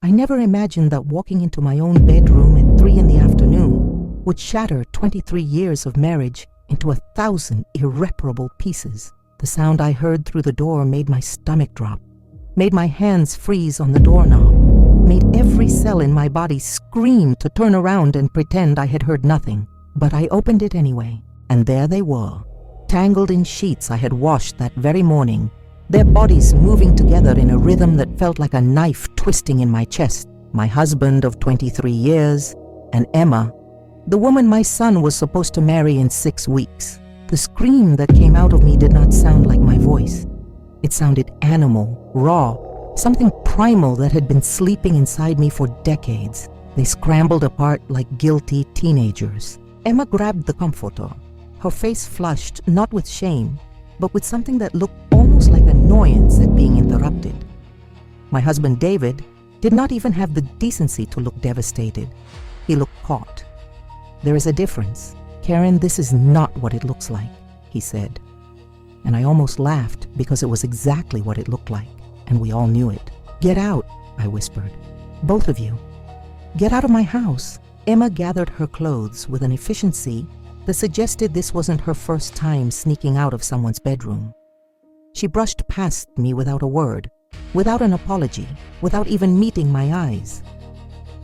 I never imagined that walking into my own bedroom at 3 in the afternoon would shatter 23 years of marriage into 1,000 irreparable pieces. The sound I heard through the door made my stomach drop, made my hands freeze on the doorknob, made every cell in my body scream to turn around and pretend I had heard nothing. But I opened it anyway, and there they were, tangled in sheets I had washed that very morning, their bodies moving together in a rhythm that felt like a knife twisting in my chest. My husband of 23 years, and Emma, the woman my son was supposed to marry in 6 weeks. The scream that came out of me did not sound like my voice. It sounded animal, raw, something primal that had been sleeping inside me for decades. They scrambled apart like guilty teenagers. Emma grabbed the comforter, her face flushed not with shame, but with something that looked almost like annoyance at being interrupted. My husband David did not even have the decency to look devastated. He looked caught. "There is a difference. Karen, this is not what it looks like," he said. And I almost laughed because it was exactly what it looked like, and we all knew it. "Get out," I whispered. "Both of you. Get out of my house." Emma gathered her clothes with an efficiency that suggested this wasn't her first time sneaking out of someone's bedroom. She brushed past me without a word, without an apology, without even meeting my eyes.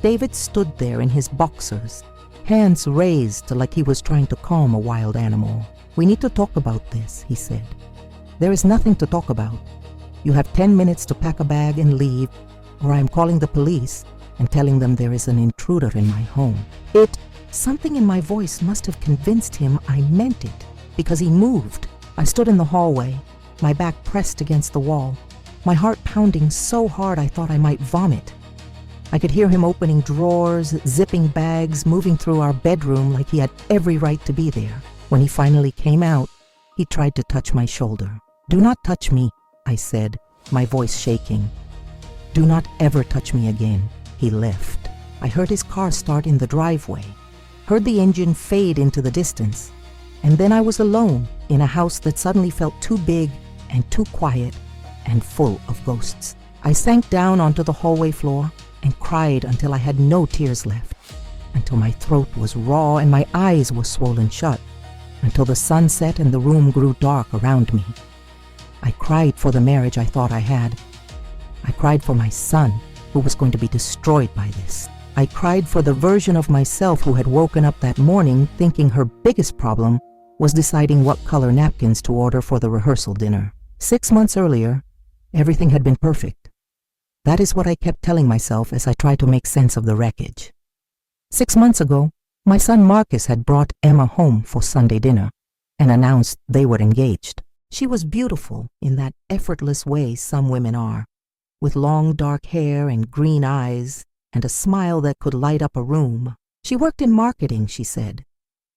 David stood there in his boxers, hands raised like he was trying to calm a wild animal. "We need to talk about this," he said. "There is nothing to talk about. You have 10 minutes to pack a bag and leave, or I am calling the police and telling them there is an intruder in my home." Something in my voice must have convinced him I meant it, because he moved. I stood in the hallway, my back pressed against the wall, my heart pounding so hard I thought I might vomit. I could hear him opening drawers, zipping bags, moving through our bedroom like he had every right to be there. When he finally came out, he tried to touch my shoulder. "Do not touch me," I said, my voice shaking. "Do not ever touch me again." He left. I heard his car start in the driveway, heard the engine fade into the distance, and then I was alone in a house that suddenly felt too big and too quiet and full of ghosts. I sank down onto the hallway floor and cried until I had no tears left, until my throat was raw and my eyes were swollen shut, until the sun set and the room grew dark around me. I cried for the marriage I thought I had. I cried for my son, who was going to be destroyed by this. I cried for the version of myself who had woken up that morning thinking her biggest problem was deciding what color napkins to order for the rehearsal dinner. 6 months earlier, everything had been perfect. That is what I kept telling myself as I tried to make sense of the wreckage. 6 months ago, my son Marcus had brought Emma home for Sunday dinner and announced they were engaged. She was beautiful in that effortless way some women are, with long dark hair and green eyes and a smile that could light up a room. She worked in marketing, she said.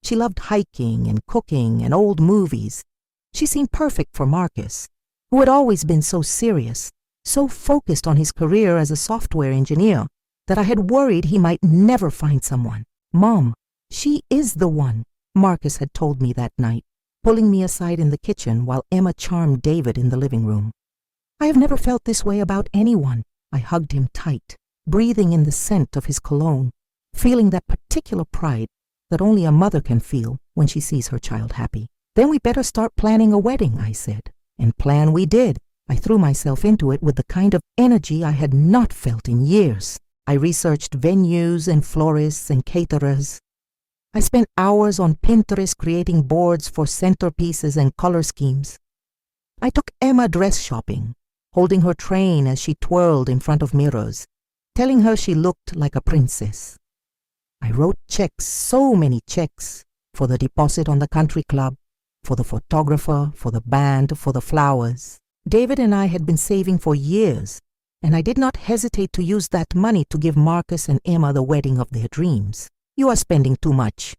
She loved hiking and cooking and old movies. She seemed perfect for Marcus, who had always been so serious, so focused on his career as a software engineer, that I had worried he might never find someone. "Mom, she is the one," Marcus had told me that night, pulling me aside in the kitchen while Emma charmed David in the living room. "I have never felt this way about anyone." I hugged him tight, breathing in the scent of his cologne, feeling that particular pride that only a mother can feel when she sees her child happy. "Then we better start planning a wedding," I said. And plan we did. I threw myself into it with the kind of energy I had not felt in years. I researched venues and florists and caterers. I spent hours on Pinterest creating boards for centerpieces and color schemes. I took Emma dress shopping, holding her train as she twirled in front of mirrors, telling her she looked like a princess. I wrote checks, so many checks, for the deposit on the country club, for the photographer, for the band, for the flowers. David and I had been saving for years, and I did not hesitate to use that money to give Marcus and Emma the wedding of their dreams. "You are spending too much,"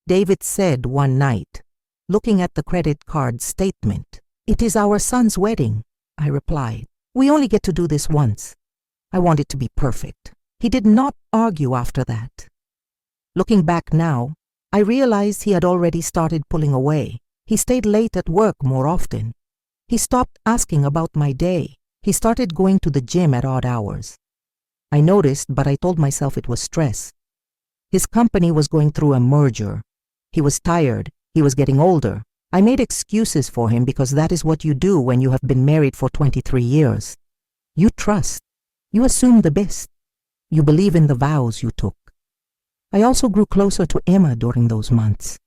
David said one night, looking at the credit card statement. "It is our son's wedding," I replied. "We only get to do this once. I want it to be perfect." He did not argue after that. Looking back now, I realized he had already started pulling away. He stayed late at work more often. He stopped asking about my day. He started going to the gym at odd hours. I noticed, but I told myself it was stress. His company was going through a merger. He was tired. He was getting older. I made excuses for him because that is what you do when you have been married for 23 years. You trust. You assume the best. You believe in the vows you took. I also grew closer to Emma during those months.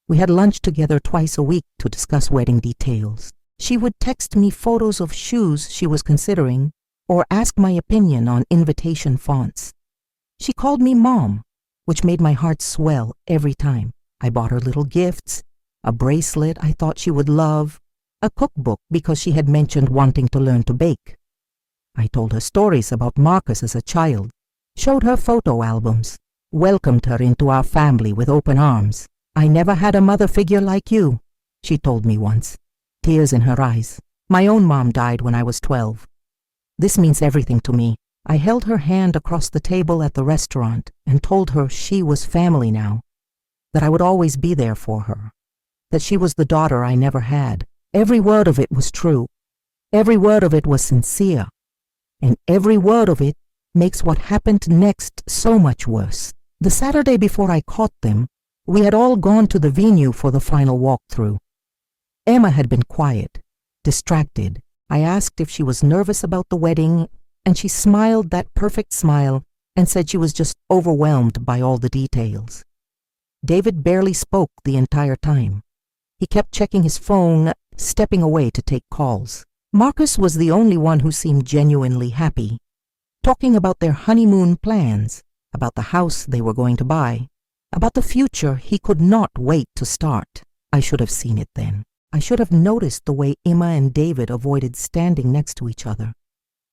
We had lunch together twice a week to discuss wedding details. She would text me photos of shoes she was considering or ask my opinion on invitation fonts. She called me Mom, which made my heart swell every time. I bought her little gifts, a bracelet I thought she would love, a cookbook because she had mentioned wanting to learn to bake. I told her stories about Marcus as a child, showed her photo albums, welcomed her into our family with open arms. I never had a mother figure like you, she told me once, tears in her eyes. My own mom died when I was 12. This means everything to me. I held her hand across the table at the restaurant and told her she was family now, that I would always be there for her, that she was the daughter I never had. Every word of it was true. Every word of it was sincere. And every word of it makes what happened next so much worse. The Saturday before I caught them, we had all gone to the venue for the final walkthrough. Emma had been quiet, distracted. I asked if she was nervous about the wedding, and she smiled that perfect smile and said she was just overwhelmed by all the details. David barely spoke the entire time. He kept checking his phone, stepping away to take calls. Marcus was the only one who seemed genuinely happy, talking about their honeymoon plans, about the house they were going to buy, about the future he could not wait to start. I should have seen it then. I should have noticed the way Emma and David avoided standing next to each other,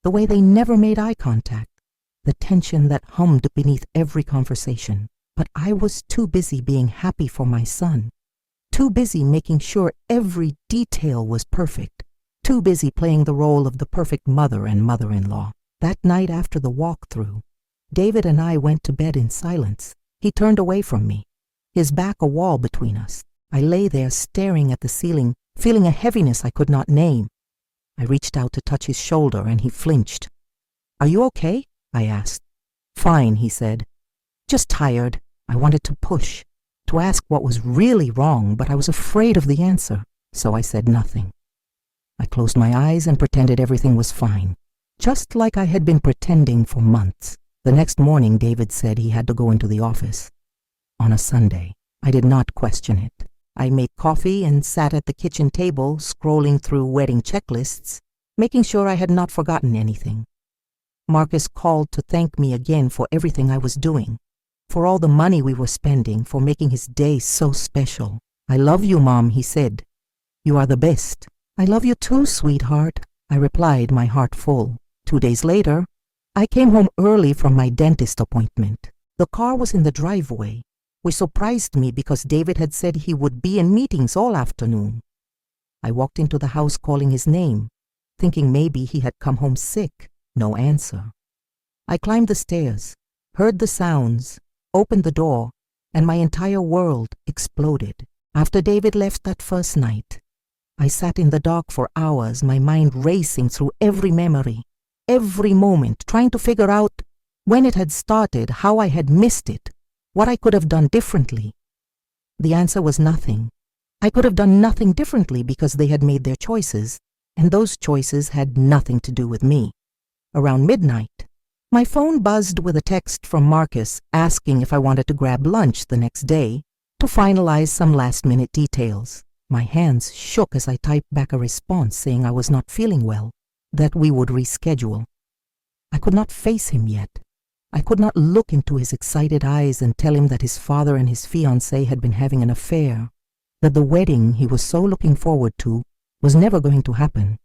the way they never made eye contact, the tension that hummed beneath every conversation. But I was too busy being happy for my son, too busy making sure every detail was perfect, too busy playing the role of the perfect mother and mother-in-law. That night after the walkthrough, David and I went to bed in silence. He turned away from me, his back a wall between us. I lay there staring at the ceiling, feeling a heaviness I could not name. I reached out to touch his shoulder and he flinched. "Are you okay?" I asked. "Fine," he said. "Just tired." I wanted to push, to ask what was really wrong, but I was afraid of the answer, so I said nothing. I closed my eyes and pretended everything was fine, just like I had been pretending for months. The next morning, David said he had to go into the office. On a Sunday, I did not question it. I made coffee and sat at the kitchen table, scrolling through wedding checklists, making sure I had not forgotten anything. Marcus called to thank me again for everything I was doing, for all the money we were spending, for making his day so special. "I love you, Mom," he said. "You are the best." "I love you too, sweetheart," I replied, my heart full. 2 days later, I came home early from my dentist appointment. The car was in the driveway, which surprised me because David had said he would be in meetings all afternoon. I walked into the house calling his name, thinking maybe he had come home sick. No answer. I climbed the stairs, heard the sounds, opened the door, and my entire world exploded. After David left that first night, I sat in the dark for hours, my mind racing through every memory, every moment, trying to figure out when it had started, how I had missed it, what I could have done differently. The answer was nothing. I could have done nothing differently because they had made their choices, and those choices had nothing to do with me. Around midnight, my phone buzzed with a text from Marcus asking if I wanted to grab lunch the next day to finalize some last-minute details. My hands shook as I typed back a response saying I was not feeling well, that we would reschedule. I could not face him yet. I could not look into his excited eyes and tell him that his father and his fiancée had been having an affair, that the wedding he was so looking forward to was never going to happen,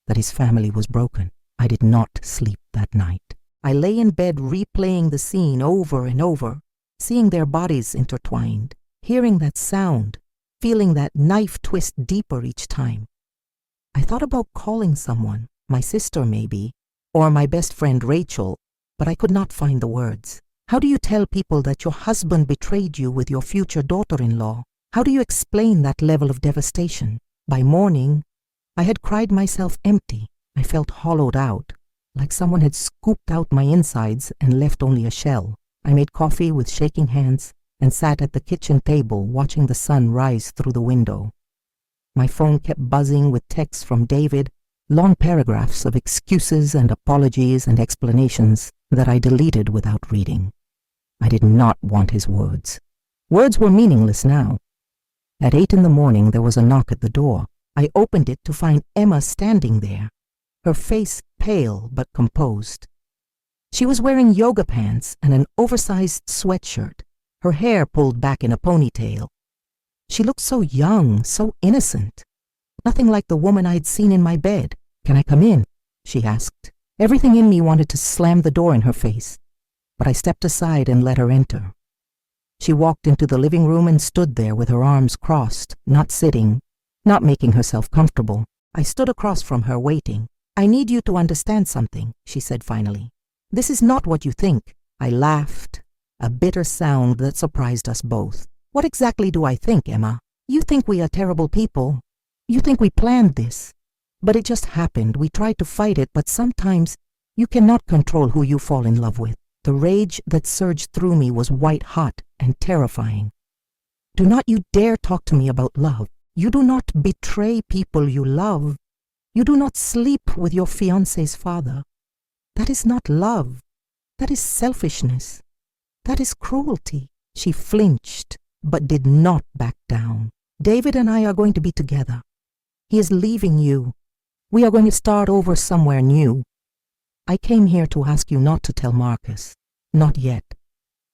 that his family was broken. I did not sleep that night. I lay in bed replaying the scene over and over, seeing their bodies intertwined, hearing that sound, feeling that knife twist deeper each time. I thought about calling someone, my sister maybe, or my best friend Rachel, but I could not find the words. How do you tell people that your husband betrayed you with your future daughter-in-law? How do you explain that level of devastation? By morning, I had cried myself empty. I felt hollowed out. like someone had scooped out my insides and left only a shell. I made coffee with shaking hands and sat at the kitchen table watching the sun rise through the window. My phone kept buzzing with texts from David, long paragraphs of excuses and apologies and explanations that I deleted without reading. I did not want his words. Words were meaningless now. At 8 in the morning there was a knock at the door. I opened it to find Emma standing there, her face pale but composed. She was wearing yoga pants and an oversized sweatshirt, her hair pulled back in a ponytail. She looked so young, so innocent. Nothing like the woman I had seen in my bed. "Can I come in?" she asked. Everything in me wanted to slam the door in her face, but I stepped aside and let her enter. She walked into the living room and stood there with her arms crossed, not sitting, not making herself comfortable. I stood across from her, waiting. "I need you to understand something," she said finally. "This is not what you think." I laughed, a bitter sound that surprised us both. "What exactly do I think, Emma? You think we are terrible people. You think we planned this. But it just happened. We tried to fight it, but sometimes you cannot control who you fall in love with." The rage that surged through me was white hot and terrifying. "Do not you dare talk to me about love. You do not betray people you love. You do not sleep with your fiancé's father. That is not love. That is selfishness. That is cruelty." She flinched, but did not back down. "David and I are going to be together. He is leaving you. We are going to start over somewhere new. I came here to ask you not to tell Marcus. Not yet.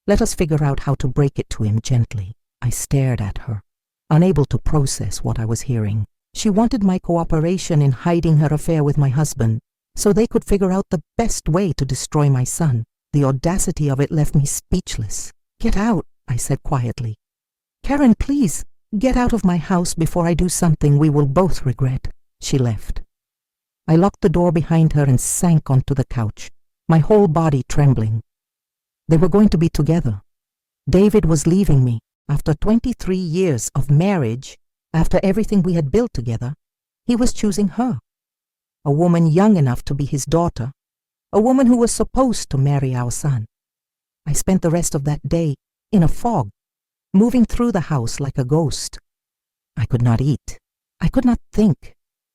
Let us figure out how to break it to him gently." I stared at her, unable to process what I was hearing. She wanted my cooperation in hiding her affair with my husband, so they could figure out the best way to destroy my son. The audacity of it left me speechless. "Get out," I said quietly. "Karen, please, get out of my house before I do something we will both regret." She left. I locked the door behind her and sank onto the couch, my whole body trembling. They were going to be together. David was leaving me. After 23 years of marriage, after everything we had built together, he was choosing her. A woman young enough to be his daughter, a woman who was supposed to marry our son. I spent the rest of that day in a fog, moving through the house like a ghost. I could not eat. I could not think.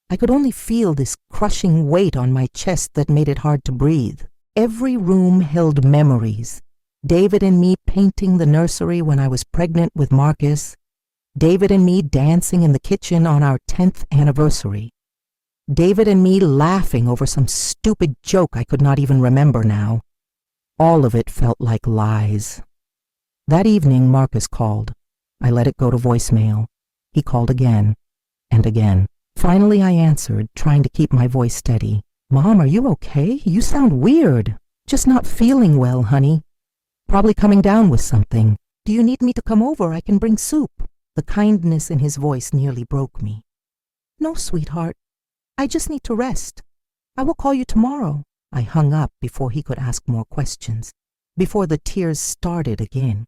I could only feel this crushing weight on my chest that made it hard to breathe. Every room held memories. David and me painting the nursery when I was pregnant with Marcus. David and me dancing in the kitchen on our 10th anniversary. David and me laughing over some stupid joke I could not even remember now. All of it felt like lies. That evening, Marcus called. I let it go to voicemail. He called again and again. Finally, I answered, trying to keep my voice steady. "Mom, are you okay? You sound weird." "Just not feeling well, honey. Probably coming down with something. Do you need me to come over? I can bring soup." The kindness in his voice nearly broke me. "No, sweetheart. I just need to rest. I will call you tomorrow." I hung up before he could ask more questions, before the tears started again,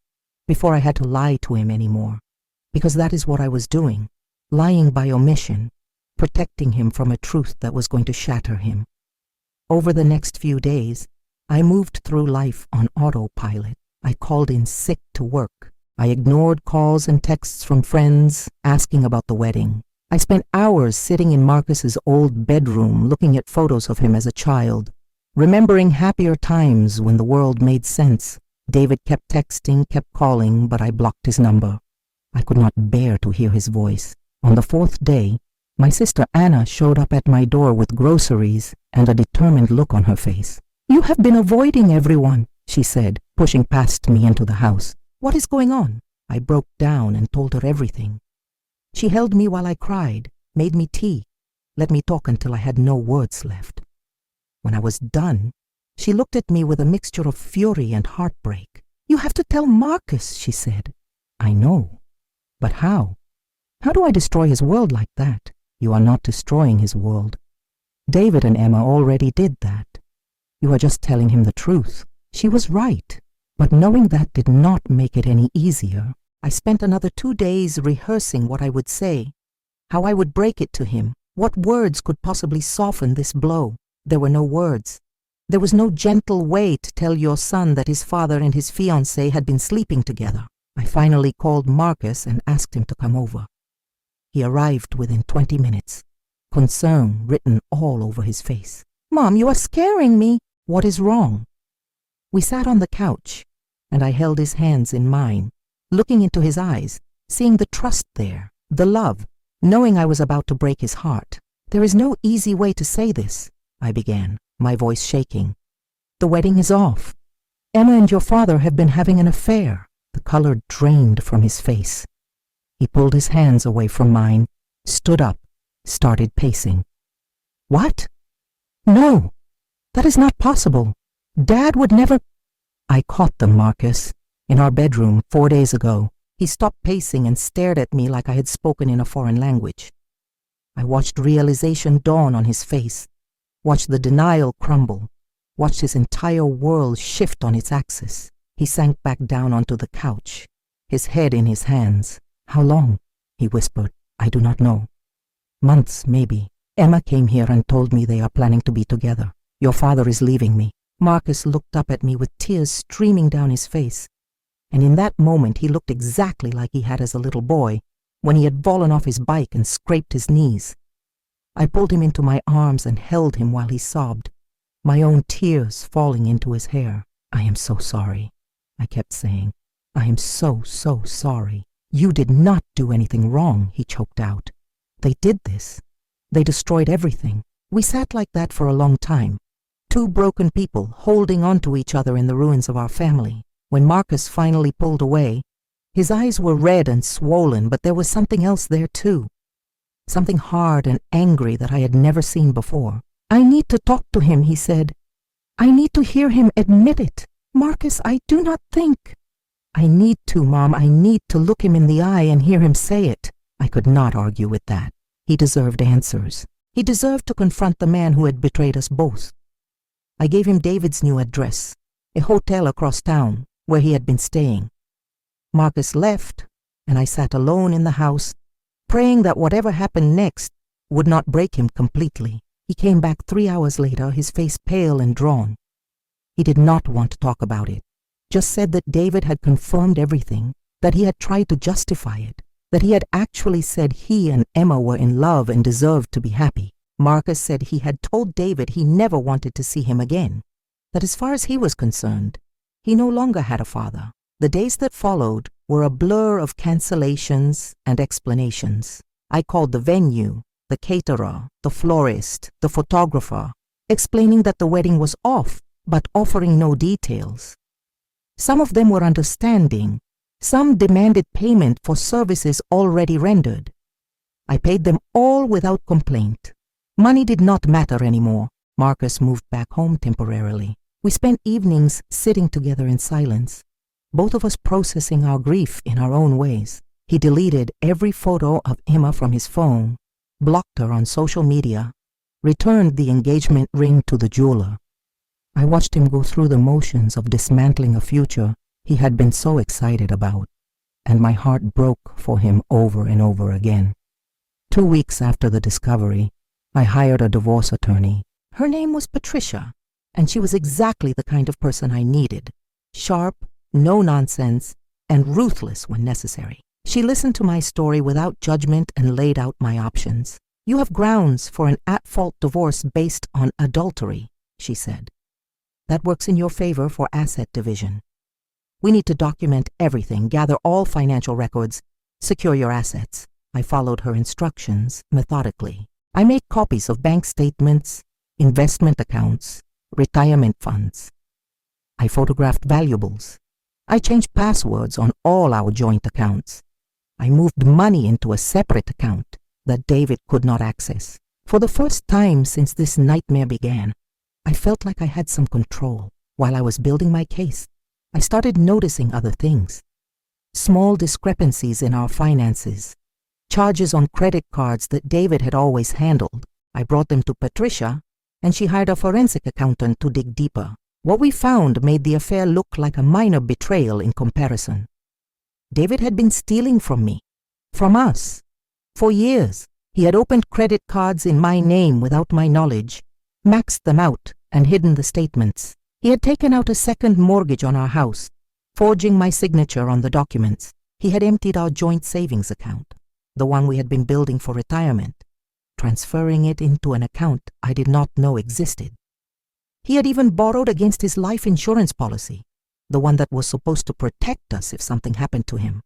before I had to lie to him anymore, because that is what I was doing, lying by omission, protecting him from a truth that was going to shatter him. Over the next few days, I moved through life on autopilot. I called in sick to work. I ignored calls and texts from friends asking about the wedding. I spent hours sitting in Marcus's old bedroom looking at photos of him as a child, remembering happier times when the world made sense. David kept texting, kept calling, but I blocked his number. I could not bear to hear his voice. On the 4th day, my sister Anna showed up at my door with groceries and a determined look on her face. "You have been avoiding everyone," she said, pushing past me into the house. "What is going on?" I broke down and told her everything. She held me while I cried, made me tea, let me talk until I had no words left. When I was done, she looked at me with a mixture of fury and heartbreak. "You have to tell Marcus," she said. "I know. But how? How do I destroy his world like that?" "You are not destroying his world. David and Emma already did that. You are just telling him the truth." She was right, but knowing that did not make it any easier. I spent another 2 days rehearsing what I would say, how I would break it to him, what words could possibly soften this blow. There were no words. There was no gentle way to tell your son that his father and his fiancée had been sleeping together. I finally called Marcus and asked him to come over. He arrived within 20 minutes, concern written all over his face. "Mom, you are scaring me." "What is wrong?" We sat on the couch, and I held his hands in mine, looking into his eyes, seeing the trust there, the love, knowing I was about to break his heart. "There is no easy way to say this," I began, my voice shaking. "The wedding is off. Emma and your father have been having an affair." The color drained from his face. He pulled his hands away from mine, stood up, started pacing. "What? No, that is not possible. Dad would never—" "I caught them, Marcus, in our bedroom 4 days ago." He stopped pacing and stared at me like I had spoken in a foreign language. I watched realization dawn on his face, watched the denial crumble, watched his entire world shift on its axis. He sank back down onto the couch, his head in his hands. "How long?" he whispered. "I do not know. Months, maybe. Emma came here and told me they are planning to be together. Your father is leaving me." Marcus looked up at me with tears streaming down his face, and in that moment he looked exactly like he had as a little boy when he had fallen off his bike and scraped his knees. I pulled him into my arms and held him while he sobbed, my own tears falling into his hair. "I am so sorry," I kept saying. "I am so, so sorry." "You did not do anything wrong," he choked out. "They did this. They destroyed everything." We sat like that for a long time, two broken people holding on to each other in the ruins of our family. When Marcus finally pulled away, his eyes were red and swollen, but there was something else there too. Something hard and angry that I had never seen before. "I need to talk to him," he said. "I need to hear him admit it. Marcus, I do not think—" "I need to, Mom. I need to look him in the eye and hear him say it." I could not argue with that. He deserved answers. He deserved to confront the man who had betrayed us both. I gave him David's new address, a hotel across town where he had been staying. Marcus left, and I sat alone in the house, praying that whatever happened next would not break him completely. He came back 3 hours later, his face pale and drawn. He did not want to talk about it, just said that David had confirmed everything, that he had tried to justify it, that he had actually said he and Emma were in love and deserved to be happy. Marcus said he had told David he never wanted to see him again, that as far as he was concerned, he no longer had a father. The days that followed were a blur of cancellations and explanations. I called the venue, the caterer, the florist, the photographer, explaining that the wedding was off, but offering no details. Some of them were understanding. Some demanded payment for services already rendered. I paid them all without complaint. Money did not matter anymore. Marcus moved back home temporarily. We spent evenings sitting together in silence, both of us processing our grief in our own ways. He deleted every photo of Emma from his phone, blocked her on social media, returned the engagement ring to the jeweler. I watched him go through the motions of dismantling a future he had been so excited about, and my heart broke for him over and over again. 2 weeks after the discovery, I hired a divorce attorney. Her name was Patricia, and she was exactly the kind of person I needed. Sharp, no nonsense, and ruthless when necessary. She listened to my story without judgment and laid out my options. "You have grounds for an at-fault divorce based on adultery," she said. "That works in your favor for asset division. We need to document everything, gather all financial records, secure your assets." I followed her instructions methodically. I made copies of bank statements, investment accounts, retirement funds. I photographed valuables. I changed passwords on all our joint accounts. I moved money into a separate account that David could not access. For the first time since this nightmare began, I felt like I had some control. While I was building my case, I started noticing other things. Small discrepancies in our finances, charges on credit cards that David had always handled. I brought them to Patricia, and she hired a forensic accountant to dig deeper. What we found made the affair look like a minor betrayal in comparison. David had been stealing from me, from us. For years, he had opened credit cards in my name without my knowledge, maxed them out, and hidden the statements. He had taken out a second mortgage on our house, forging my signature on the documents. He had emptied our joint savings account, the one we had been building for retirement, transferring it into an account I did not know existed. He had even borrowed against his life insurance policy, the one that was supposed to protect us if something happened to him.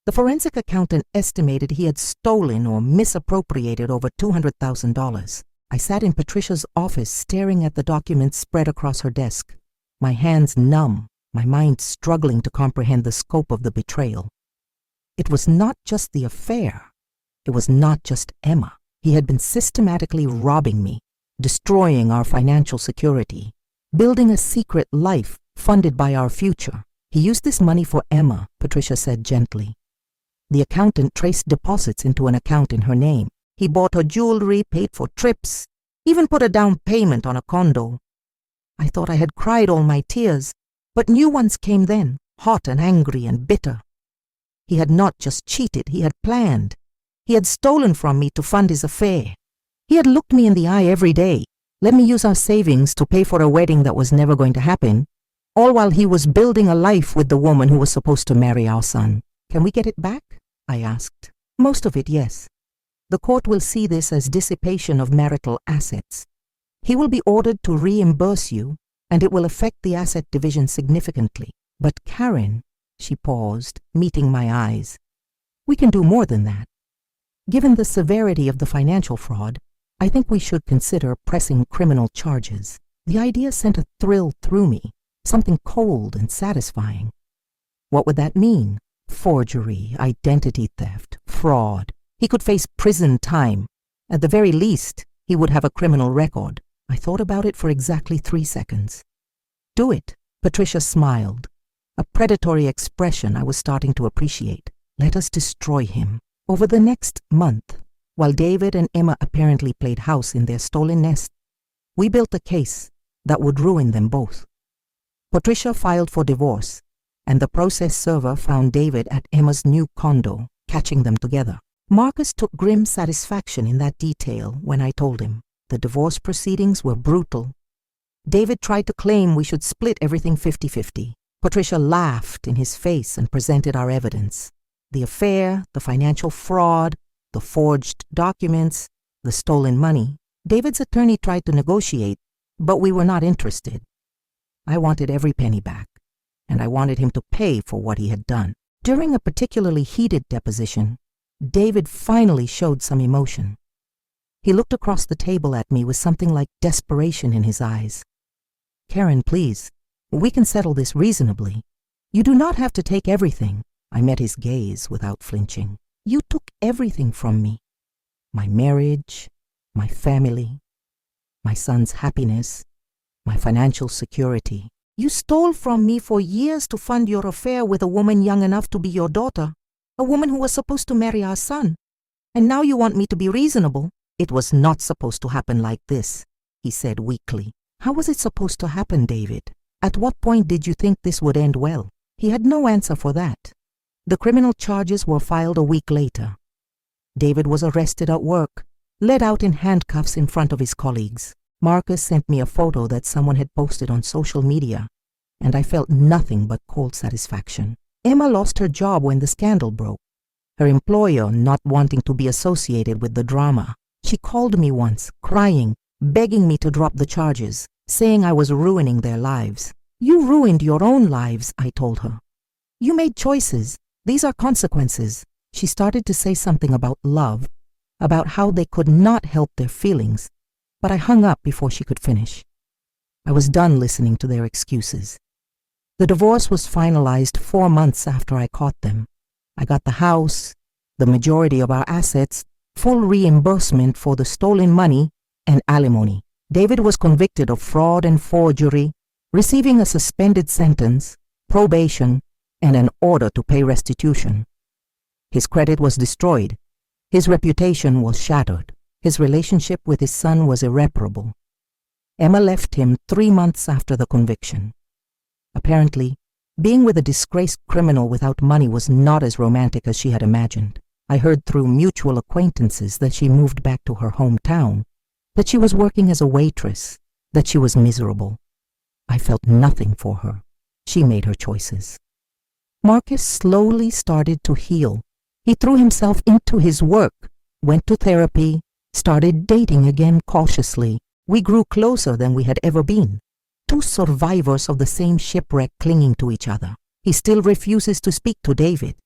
The forensic accountant estimated he had stolen or misappropriated over $200,000. I sat in Patricia's office staring at the documents spread across her desk, my hands numb, my mind struggling to comprehend the scope of the betrayal. It was not just the affair. It was not just Emma. He had been systematically robbing me, destroying our financial security, building a secret life funded by our future. He used this money for Emma, Patricia said gently. The accountant traced deposits into an account in her name. He bought her jewelry, paid for trips, even put a down payment on a condo. I thought I had cried all my tears, but new ones came then, hot and angry and bitter. He had not just cheated, he had planned. He had stolen from me to fund his affair. He had looked me in the eye every day, let me use our savings to pay for a wedding that was never going to happen, all while he was building a life with the woman who was supposed to marry our son. Can we get it back? I asked. Most of it, yes. The court will see this as dissipation of marital assets. He will be ordered to reimburse you, and it will affect the asset division significantly. But Karen, she paused, meeting my eyes. We can do more than that. Given the severity of the financial fraud, I think we should consider pressing criminal charges. The idea sent a thrill through me, something cold and satisfying. What would that mean? Forgery, identity theft, fraud. He could face prison time. At the very least, he would have a criminal record. I thought about it for exactly 3 seconds. Do it, Patricia smiled, a predatory expression I was starting to appreciate. Let us destroy him. Over the next month, while David and Emma apparently played house in their stolen nest, we built a case that would ruin them both. Patricia filed for divorce, and the process server found David at Emma's new condo, catching them together. Marcus took grim satisfaction in that detail when I told him. The divorce proceedings were brutal. David tried to claim we should split everything 50-50. Patricia laughed in his face and presented our evidence. The affair, the financial fraud, the forged documents, the stolen money. David's attorney tried to negotiate, but we were not interested. I wanted every penny back, and I wanted him to pay for what he had done. During a particularly heated deposition, David finally showed some emotion. He looked across the table at me with something like desperation in his eyes. Karen, please, we can settle this reasonably. You do not have to take everything. I met his gaze without flinching. You took everything from me. My marriage, my family, my son's happiness, my financial security. You stole from me for years to fund your affair with a woman young enough to be your daughter, a woman who was supposed to marry our son. And now you want me to be reasonable. It was not supposed to happen like this, he said weakly. How was it supposed to happen, David? At what point did you think this would end well? He had no answer for that. The criminal charges were filed a week later. David was arrested at work, led out in handcuffs in front of his colleagues. Marcus sent me a photo that someone had posted on social media, and I felt nothing but cold satisfaction. Emma lost her job when the scandal broke, her employer not wanting to be associated with the drama. She called me once, crying, begging me to drop the charges, saying I was ruining their lives. You ruined your own lives, I told her. You made choices. These are consequences. She started to say something about love, about how they could not help their feelings, but I hung up before she could finish. I was done listening to their excuses. The divorce was finalized 4 months after I caught them. I got the house, the majority of our assets, full reimbursement for the stolen money, and alimony. David was convicted of fraud and forgery, receiving a suspended sentence, probation, and an order to pay restitution. His credit was destroyed. His reputation was shattered. His relationship with his son was irreparable. Emma left him 3 months after the conviction. Apparently, being with a disgraced criminal without money was not as romantic as she had imagined. I heard through mutual acquaintances that she moved back to her hometown, that she was working as a waitress, that she was miserable. I felt nothing for her. She made her choices. Marcus slowly started to heal. He threw himself into his work, went to therapy, started dating again cautiously. We grew closer than we had ever been. Two survivors of the same shipwreck clinging to each other. He still refuses to speak to David,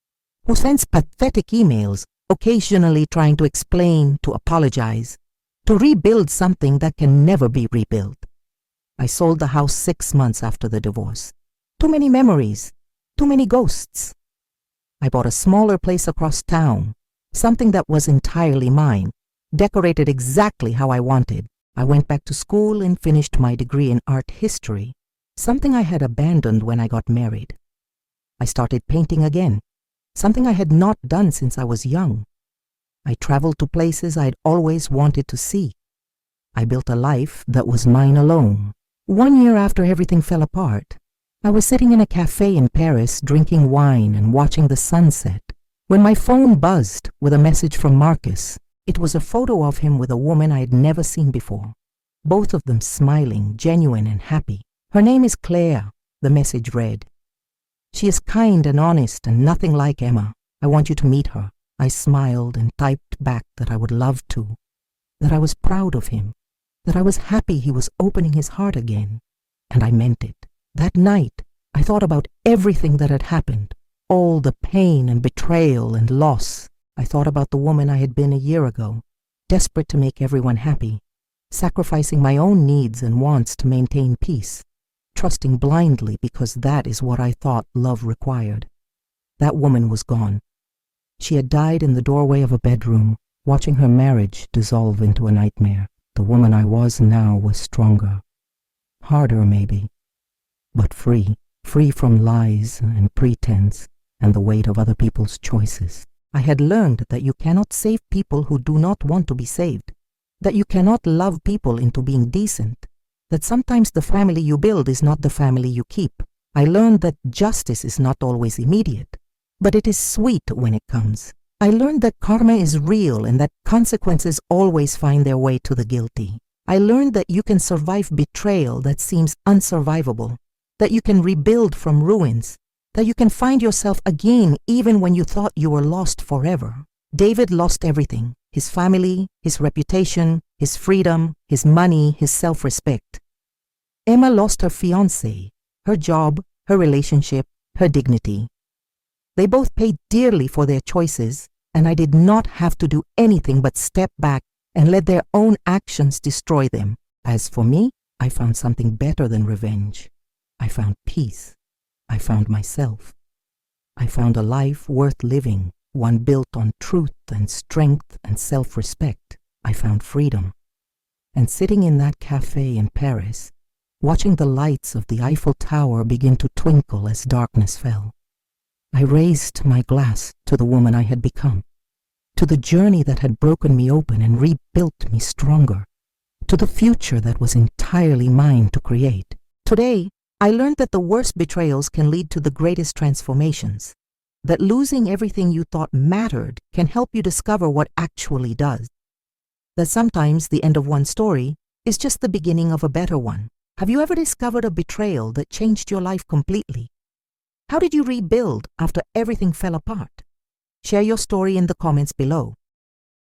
who sends pathetic emails, occasionally trying to explain, to apologize, to rebuild something that can never be rebuilt. I sold the house 6 months after the divorce. Too many memories, too many ghosts. I bought a smaller place across town, something that was entirely mine, decorated exactly how I wanted. I went back to school and finished my degree in art history, something I had abandoned when I got married. I started painting again, something I had not done since I was young. I traveled to places I'd always wanted to see. I built a life that was mine alone. 1 year after everything fell apart, I was sitting in a cafe in Paris drinking wine and watching the sunset when my phone buzzed with a message from Marcus. It was a photo of him with a woman I had never seen before, both of them smiling, genuine and happy. Her name is Claire, the message read. She is kind and honest and nothing like Emma. I want you to meet her. I smiled and typed back that I would love to, that I was proud of him, that I was happy he was opening his heart again. And I meant it. That night, I thought about everything that had happened, all the pain and betrayal and loss. I thought about the woman I had been a year ago, desperate to make everyone happy, sacrificing my own needs and wants to maintain peace, trusting blindly because that is what I thought love required. That woman was gone. She had died in the doorway of a bedroom, watching her marriage dissolve into a nightmare. The woman I was now was stronger, harder maybe, but free from lies and pretense and the weight of other people's choices. I had learned that you cannot save people who do not want to be saved, that you cannot love people into being decent, that sometimes the family you build is not the family you keep. I learned that justice is not always immediate, but it is sweet when it comes. I learned that karma is real and that consequences always find their way to the guilty. I learned that you can survive betrayal that seems unsurvivable, that you can rebuild from ruins, that you can find yourself again even when you thought you were lost forever. David lost everything: his family, his reputation, his freedom, his money, his self-respect. Emma lost her fiancé, her job, her relationship, her dignity. They both paid dearly for their choices, and I did not have to do anything but step back and let their own actions destroy them. As for me, I found something better than revenge. I found peace. I found myself. I found a life worth living, one built on truth and strength and self-respect. I found freedom. And sitting in that cafe in Paris, watching the lights of the Eiffel Tower begin to twinkle as darkness fell, I raised my glass to the woman I had become, to the journey that had broken me open and rebuilt me stronger, to the future that was entirely mine to create. Today, I learned that the worst betrayals can lead to the greatest transformations, that losing everything you thought mattered can help you discover what actually does, that sometimes the end of one story is just the beginning of a better one. Have you ever discovered a betrayal that changed your life completely? How did you rebuild after everything fell apart? Share your story in the comments below.